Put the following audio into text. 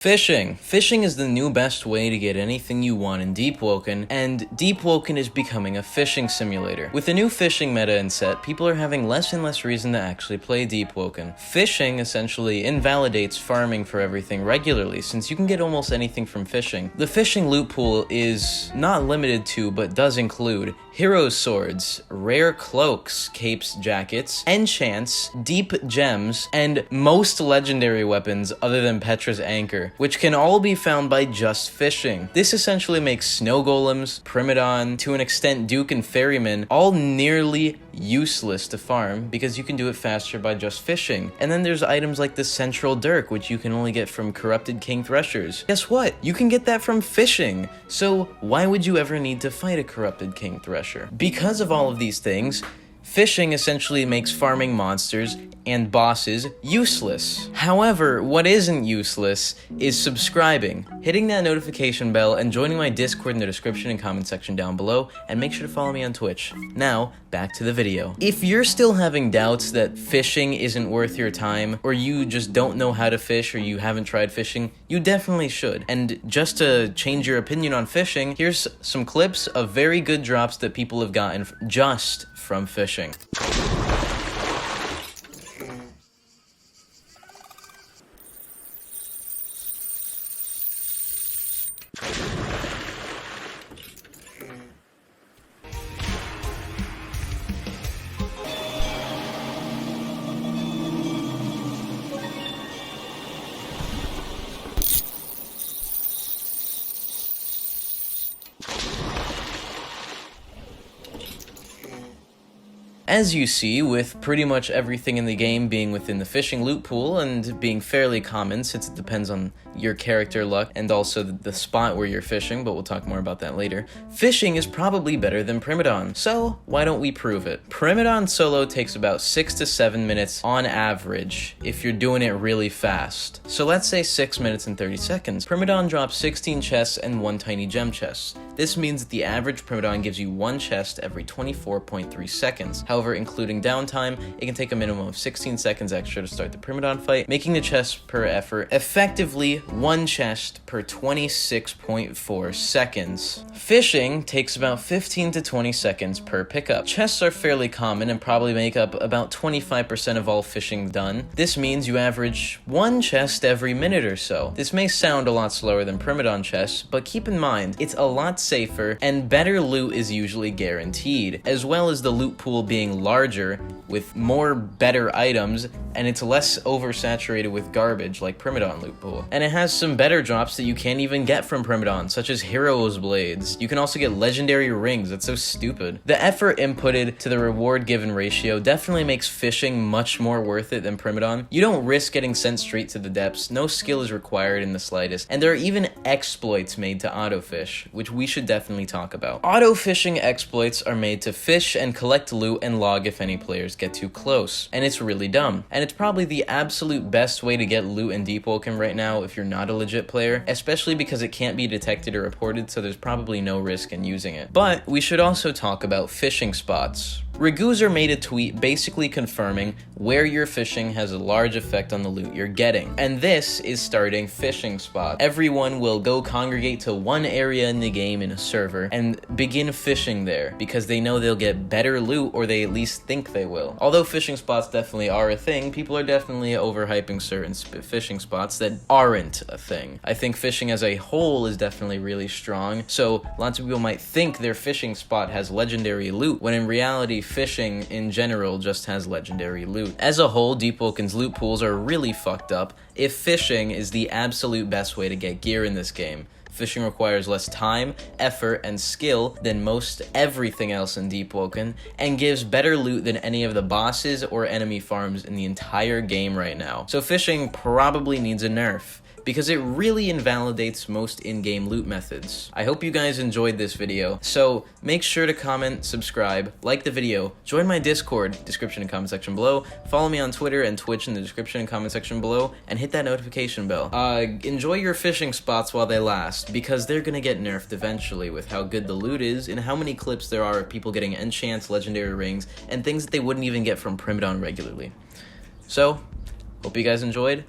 Fishing. Fishing is the new best way to get anything you want in Deepwoken, and Deepwoken is becoming a fishing simulator. With the new fishing meta and set, people are having less and less reason to actually play Deepwoken. Fishing essentially invalidates farming for everything regularly, since you can get almost anything from fishing. The fishing loot pool is not limited to, but does include heroes' swords, rare cloaks, capes, jackets, enchants, deep gems, and most legendary weapons other than Petra's anchor, which can all be found by just fishing. This essentially makes snow golems, Primadon, to an extent Duke and Ferryman, all nearly useless to farm because you can do it faster by just fishing. And then there's items like the Central Dirk, which you can only get from corrupted King Threshers. Guess what? You can get that from fishing. So why would you ever need to fight a corrupted King Thresher? Because of all of these things, fishing essentially makes farming monsters and bosses useless. However, what isn't useless is subscribing, hitting that notification bell, and joining my Discord in the description and comment section down below, and make sure to follow me on Twitch. Now, back to the video. If you're still having doubts that fishing isn't worth your time, or you just don't know how to fish, or you haven't tried fishing, you definitely should. And just to change your opinion on fishing, here's some clips of very good drops that people have gotten just from fishing. As you see, with pretty much everything in the game being within the fishing loot pool and being fairly common since it depends on your character luck and also the spot where you're fishing, but we'll talk more about that later, fishing is probably better than Primadon. So why don't we prove it? Primadon solo takes about 6 to 7 minutes on average if you're doing it really fast. So let's say 6 minutes and 30 seconds. Primadon drops 16 chests and 1 tiny gem chest. This means that the average Primadon gives you 1 chest every 24.3 seconds. However, including downtime, it can take a minimum of 16 seconds extra to start the Primadon fight, making the chest per effort effectively 1 chest per 26.4 seconds. Fishing takes about 15 to 20 seconds per pickup. Chests are fairly common and probably make up about 25% of all fishing done. This means you average 1 chest every minute or so. This may sound a lot slower than Primadon chests, but keep in mind, it's a lot safer and better loot is usually guaranteed, as well as the loot pool being larger with more better items, and it's less oversaturated with garbage like Primadon loot pool. And it has some better drops that you can't even get from Primadon, such as Heroes Blades. You can also get legendary rings. That's so stupid. The effort inputted to the reward given ratio definitely makes fishing much more worth it than Primadon. You don't risk getting sent straight to the depths, no skill is required in the slightest, and there are even exploits made to autofish, which we should definitely talk about. Auto fishing exploits are made to fish and collect loot and log if any players get too close, and it's really dumb. And it's probably the absolute best way to get loot in Deepwoken right now if you're not a legit player, especially because it can't be detected or reported, so there's probably no risk in using it. But we should also talk about fishing spots. Reaconteur made a tweet basically confirming where you're fishing has a large effect on the loot you're getting, and this is starting fishing spot. Everyone will go congregate to one area in the game in a server and begin fishing there because they know they'll get better loot, or they at least think they will. Although fishing spots definitely are a thing, people are definitely overhyping certain fishing spots that aren't a thing. I think fishing as a whole is definitely really strong, so lots of people might think their fishing spot has legendary loot, when in reality fishing in general just has legendary loot. As a whole, Deepwoken's loot pools are really fucked up if fishing is the absolute best way to get gear in this game. Fishing requires less time, effort, and skill than most everything else in Deepwoken, and gives better loot than any of the bosses or enemy farms in the entire game right now. So fishing probably needs a nerf, because it really invalidates most in-game loot methods. I hope you guys enjoyed this video, so make sure to comment, subscribe, like the video, join my Discord, description and comment section below, follow me on Twitter and Twitch in the description and comment section below, and hit that notification bell. Enjoy your fishing spots while they last, because they're gonna get nerfed eventually with how good the loot is and how many clips there are of people getting enchants, legendary rings, and things that they wouldn't even get from Primadon regularly. So, hope you guys enjoyed.